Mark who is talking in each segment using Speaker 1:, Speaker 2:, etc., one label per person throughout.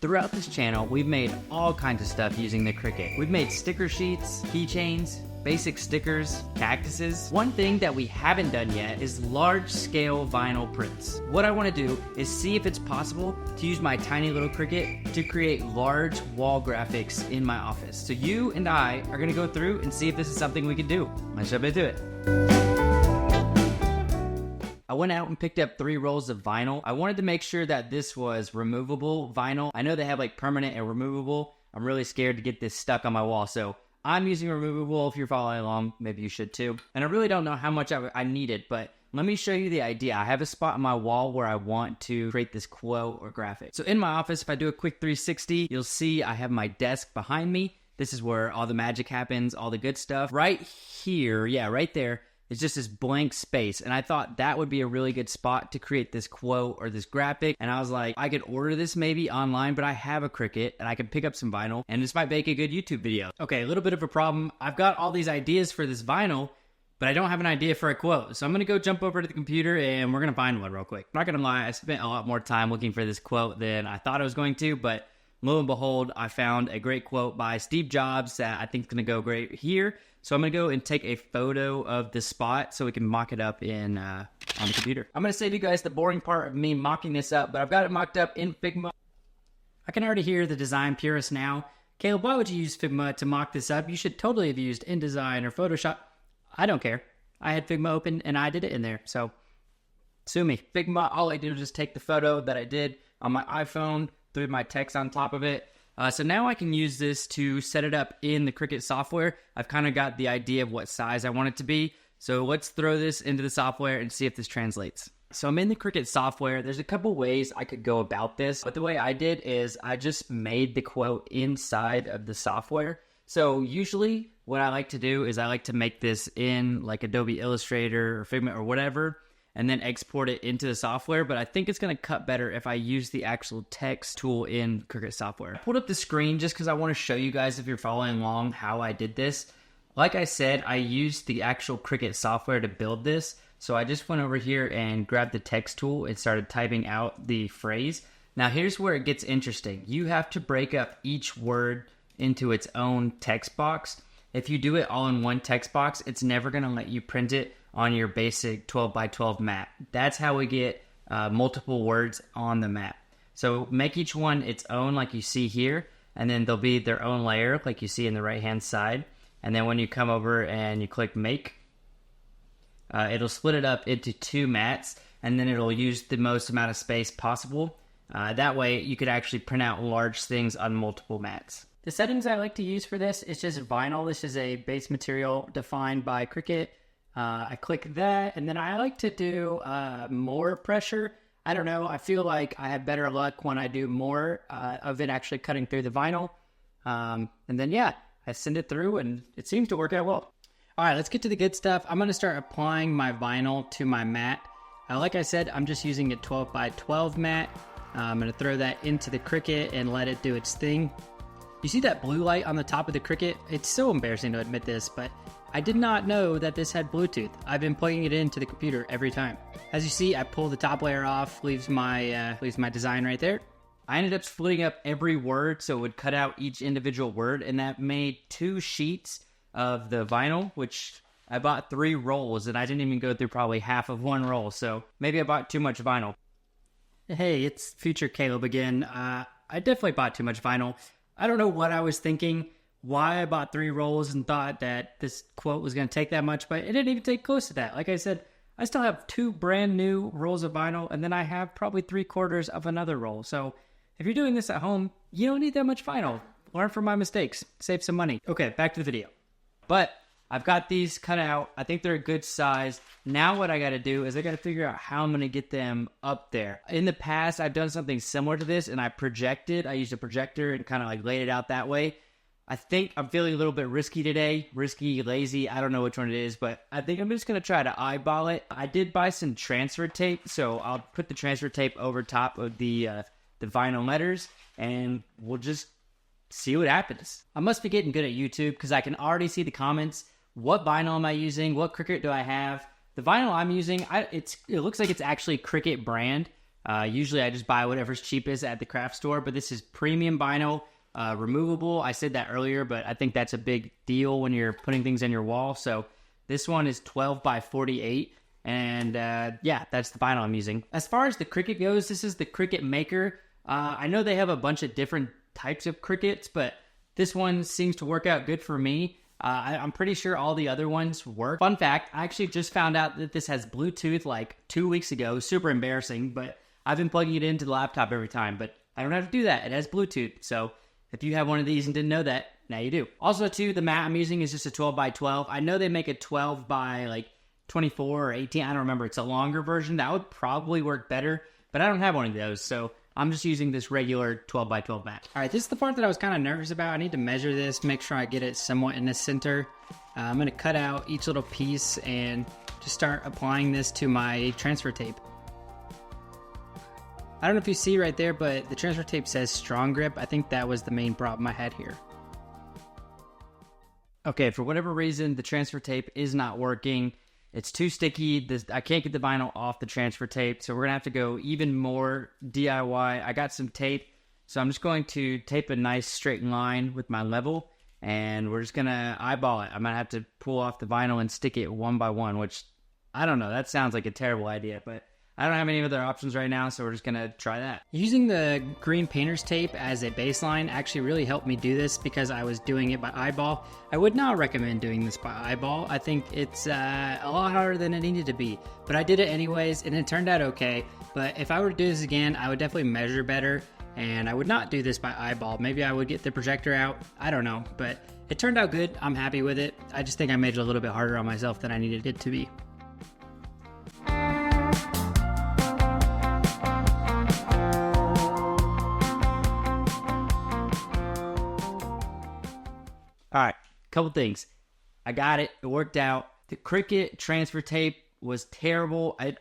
Speaker 1: Throughout this channel, we've made all kinds of stuff using the Cricut. We've made sticker sheets, keychains, basic stickers, cactuses. One thing that we haven't done yet is large-scale vinyl prints. What I want to do is see if it's possible to use my tiny little Cricut to create large wall graphics in my office. So you and I are going to go through and see if this is something we can do. Let's jump into it. I went out and picked up 3 rolls of vinyl. I wanted to make sure that this was removable vinyl. I know they have like permanent and removable. I'm really scared to get this stuck on my wall, so I'm using removable. If you're following along, maybe you should too. And I really don't know how much I needed, but let me show you the idea. I have a spot on my wall where I want to create this quote or graphic. So in my office, if I do a quick 360, you'll see I have my desk behind me. This is where all the magic happens, all the good stuff. Right here, yeah, right there, it's just this blank space, and I thought that would be a really good spot to create this quote or this graphic. And I was like, I could order this maybe online, but I have a Cricut and I can pick up some vinyl and this might make a good YouTube video. Okay, a little bit of a problem. I've got all these ideas for this vinyl, but I don't have an idea for a quote. So I'm gonna go jump over to the computer and we're gonna find one real quick. I'm not gonna lie, I spent a lot more time looking for this quote than I thought I was going to, but lo and behold, I found a great quote by Steve Jobs that I think is gonna go great here. So I'm gonna go and take a photo of this spot so we can mock it up in on the computer. I'm gonna save you guys the boring part of me mocking this up, but I've got it mocked up in Figma. I can already hear the design purist now. Caleb, why would you use Figma to mock this up? You should totally have used InDesign or Photoshop. I don't care. I had Figma open and I did it in there, so sue me. Figma, all I did was just take the photo that I did on my iPhone, threw my text on top of it. So now I can use this to set it up in the Cricut software. I've kind of got the idea of what size I want it to be. So let's throw this into the software and see if this translates. So I'm in the Cricut software. There's a couple ways I could go about this, but the way I did is I just made the quote inside of the software. So usually what I like to do is I like to make this in like Adobe Illustrator or Figma or whatever, and then export it into the software, but I think it's gonna cut better if I use the actual text tool in Cricut software. I pulled up the screen just because I wanna show you guys, if you're following along, how I did this. Like I said, I used the actual Cricut software to build this, so I just went over here and grabbed the text tool and started typing out the phrase. Now here's where it gets interesting. You have to break up each word into its own text box. If you do it all in one text box, it's never gonna let you print it on your basic 12 by 12 map. That's how we get multiple words on the map. So make each one its own like you see here, and then they'll be their own layer like you see in the right hand side. And then when you come over and you click make, it'll split it up into 2 mats, and then it'll use the most amount of space possible. That way you could actually print out large things on multiple mats. The settings I like to use for this is just vinyl. This is a base material defined by Cricut. I click that, and then I like to do more pressure. I don't know, I feel like I have better luck when I do more of it actually cutting through the vinyl. And then yeah, I send it through and it seems to work out well. All right, let's get to the good stuff. I'm gonna start applying my vinyl to my mat. Like I said, I'm just using a 12 by 12 mat. I'm gonna throw that into the Cricut and let it do its thing. You see that blue light on the top of the Cricut? It's so embarrassing to admit this, but I did not know that this had Bluetooth. I've been plugging it into the computer every time. As you see, I pull the top layer off, leaves my design right there. I ended up splitting up every word so it would cut out each individual word, and that made 2 sheets of the vinyl, which I bought 3 rolls, and I didn't even go through probably half of one roll, so maybe I bought too much vinyl. Hey, it's future Caleb again. I definitely bought too much vinyl. I don't know what I was thinking, why I bought 3 rolls and thought that this quote was going to take that much, but it didn't even take close to that. Like I said, I still have 2 brand new rolls of vinyl, and then I have probably 3/4 of another roll. So if you're doing this at home, you don't need that much vinyl. Learn from my mistakes, save some money. Okay, back to the video. But I've got these cut out. I think they're a good size. Now what I got to do is I got to figure out how I'm going to get them up there. In the past, I've done something similar to this, and I used a projector and kind of like laid it out that way. I think I'm feeling a little bit risky today. Risky, lazy, I don't know which one it is, but I think I'm just going to try to eyeball it. I did buy some transfer tape, so I'll put the transfer tape over top of the vinyl letters, and we'll just see what happens. I must be getting good at YouTube because I can already see the comments. What vinyl am I using? What Cricut do I have? The vinyl I'm using, it looks like it's actually Cricut brand. Usually I just buy whatever's cheapest at the craft store, but this is premium vinyl, removable. I said that earlier, but I think that's a big deal when you're putting things on your wall. So this one is 12 by 48, and yeah, that's the vinyl I'm using. As far as the Cricut goes, this is the Cricut Maker. I know they have a bunch of different types of Cricuts, but this one seems to work out good for me. I'm pretty sure all the other ones work. Fun fact, I actually just found out that this has Bluetooth like 2 weeks ago. Super embarrassing, but I've been plugging it into the laptop every time, but I don't have to do that. It has Bluetooth, so if you have one of these and didn't know that, now you do. Also, too, the mat I'm using is just a 12 by 12. I know they make a 12 by like 24 or 18. I don't remember. It's a longer version. That would probably work better, but I don't have one of those, so I'm just using this regular 12 by 12 mat. All right, this is the part that I was kind of nervous about. I need to measure this, make sure I get it somewhat in the center. I'm gonna cut out each little piece and just start applying this to my transfer tape. I don't know if you see right there, but the transfer tape says strong grip. I think that was the main problem I had here. Okay, for whatever reason, the transfer tape is not working. It's too sticky. I can't get the vinyl off the transfer tape, so we're gonna have to go even more DIY. I got some tape, so I'm just going to tape a nice straight line with my level, and we're just gonna eyeball it. I'm gonna have to pull off the vinyl and stick it one by one, which, I don't know, that sounds like a terrible idea, but I don't have any other options right now, so we're just gonna try that. Using the green painter's tape as a baseline actually really helped me do this because I was doing it by eyeball. I would not recommend doing this by eyeball. I think it's a lot harder than it needed to be, but I did it anyways, and it turned out okay. But if I were to do this again, I would definitely measure better, and I would not do this by eyeball. Maybe I would get the projector out, I don't know, but it turned out good. I'm happy with it. I just think I made it a little bit harder on myself than I needed it to be. All right, couple things. I got it. It worked out. The Cricut transfer tape was terrible. I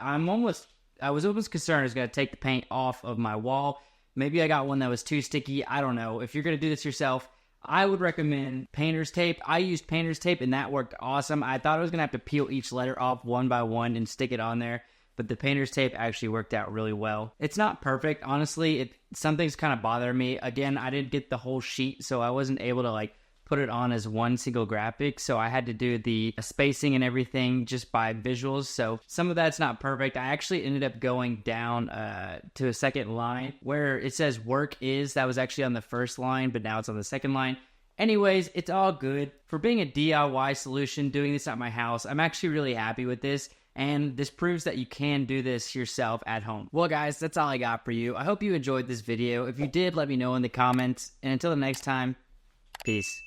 Speaker 1: was almost concerned I was going to take the paint off of my wall. Maybe I got one that was too sticky. I don't know. If you're going to do this yourself, I would recommend painter's tape. I used painter's tape, and that worked awesome. I thought I was going to have to peel each letter off one by one and stick it on there, but the painter's tape actually worked out really well. It's not perfect, honestly. Some things kind of bother me. Again, I didn't get the whole sheet, so I wasn't able to put it on as one single graphic, so I had to do the spacing and everything just by visuals, so some of that's not perfect. I actually ended up going down to a second line where it says work is. That was actually on the first line, but now it's on the second line. Anyways, it's all good. For being a DIY solution, doing this at my house, I'm actually really happy with this, and this proves that you can do this yourself at home. Well, guys, that's all I got for you. I hope you enjoyed this video. If you did, let me know in the comments, and until the next time, peace.